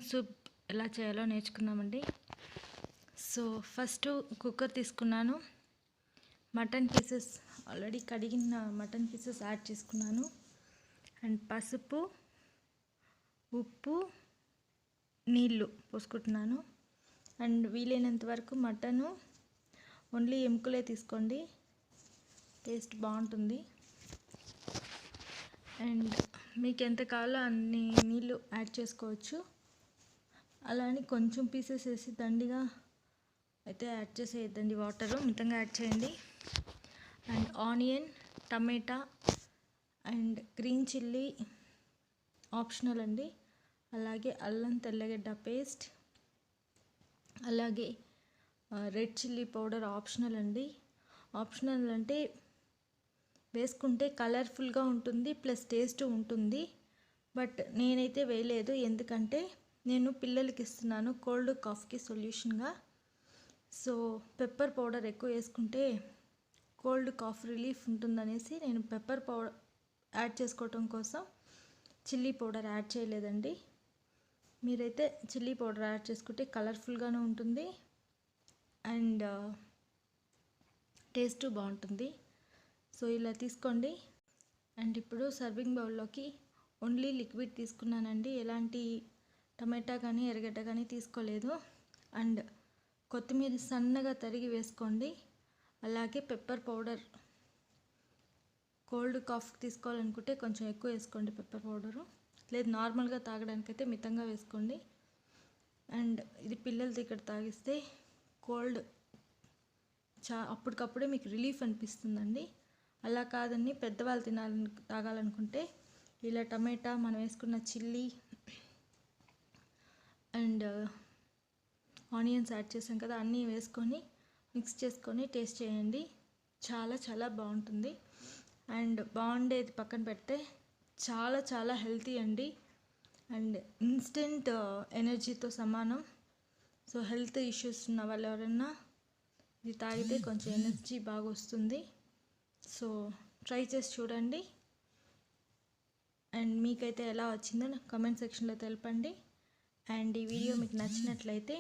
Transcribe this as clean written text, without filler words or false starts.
Soup ఎలా చేయాలో నేర్చుకుందామండి. So first cooker తీసుకున్నాను. మటన్ పీసెస్ ఆల్రెడీ కడిగిన మటన్ పీసెస్ యాడ్ చేసుకున్నాను. అండ్ పసుపు, ఉప్పు, నీళ్ళు పోసుకుంటున్నాను. అండ్ వీలైనంత వరకు మటను ఓన్లీ ఎముకలే తీసుకోండి, టేస్ట్ బాగుంటుంది. అండ్ మీకు ఎంత కావాలో అన్ని నీళ్ళు యాడ్ చేసుకోవచ్చు. అలా అని కొంచెం పీసెస్ వేసి దండిగా అయితే యాడ్ చేసేయద్దండి, వాటరు మితంగా యాడ్ చేయండి. And onion, tomato and green chilli optional అండి. అలాగే అల్లం తెల్లగడ్డ పేస్ట్, అలాగే రెడ్ చిల్లీ పౌడర్ ఆప్షనల్ అండి. ఆప్షనల్ అంటే వేసుకుంటే కలర్ఫుల్గా ఉంటుంది, ప్లస్ టేస్ట్ ఉంటుంది. బట్ నేనైతే వేయలేదు, ఎందుకంటే నేను పిల్లలకి ఇస్తున్నాను కోల్డ్ కాఫ్కి సొల్యూషన్గా. సో పెప్పర్ పౌడర్ ఎక్కువ వేసుకుంటే కోల్డ్ కాఫ్ రిలీఫ్ ఉంటుందనేసి నేను పెప్పర్ పౌడర్ యాడ్ చేసుకోవటం కోసం చిల్లీ పౌడర్ యాడ్ చేయలేదండి. మీరైతే చిల్లీ పౌడర్ యాడ్ చేసుకుంటే కలర్ఫుల్గానే ఉంటుంది అండ్ టేస్ట్ బాగుంటుంది. సో ఇలా తీసుకోండి. అండ్ ఇప్పుడు సర్వింగ్ బౌల్లోకి ఓన్లీ లిక్విడ్ తీసుకున్నానండి, ఎలాంటి టమాటా కానీ ఎర్రగడ్డ కానీ తీసుకోలేదు. అండ్ కొత్తిమీర సన్నగా తరిగి వేసుకోండి. అలాగే పెప్పర్ పౌడర్ కోల్డ్ కాఫ్ తీసుకోవాలనుకుంటే కొంచెం ఎక్కువ వేసుకోండి పెప్పర్ పౌడరు, లేదు నార్మల్గా తాగడానికైతే మితంగా వేసుకోండి. అండ్ ఇది పిల్లలతో ఇక్కడ తాగిస్తే కోల్డ్ అప్పటికప్పుడే మీకు రిలీఫ్ అనిపిస్తుందండి. అలా కాదని పెద్దవాళ్ళు తాగాలనుకుంటే ఇలా టమాటా, మనం వేసుకున్న చిల్లీ అండ్ ఆనియన్స్ యాడ్ చేసాం కదా, అన్నీ వేసుకొని మిక్స్ చేసుకొని టేస్ట్ చేయండి. చాలా చాలా బాగుంటుంది. అండ్ బాగుండేది పక్కన పెడితే చాలా చాలా హెల్తీ అండి. అండ్ ఇన్స్టెంట్ ఎనర్జీతో సమానం. సో హెల్త్ ఇష్యూస్ ఉన్న వాళ్ళు ఎవరైనా ఇది తాగితే కొంచెం ఎనర్జీ బాగా వస్తుంది. సో ట్రై చేసి చూడండి. అండ్ మీకైతే ఎలా వచ్చిందో నాకు కమెంట్ సెక్షన్లో తెలపండి. అండ్ ఈ వీడియో మీకు నచ్చినట్లయితే